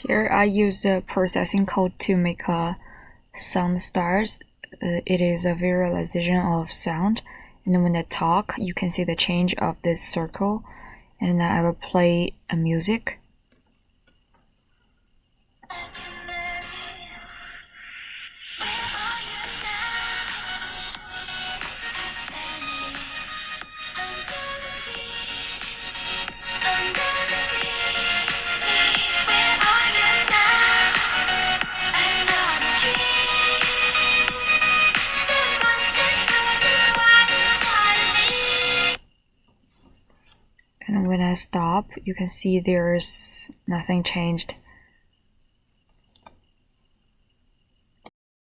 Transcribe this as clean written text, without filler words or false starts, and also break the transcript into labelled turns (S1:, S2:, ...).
S1: Here I use the processing code to make a sound stars. It is a visualization of sound, and when I talk you can see the change of this circle, and then I will play a music. And when I stop, you can see there's nothing changed.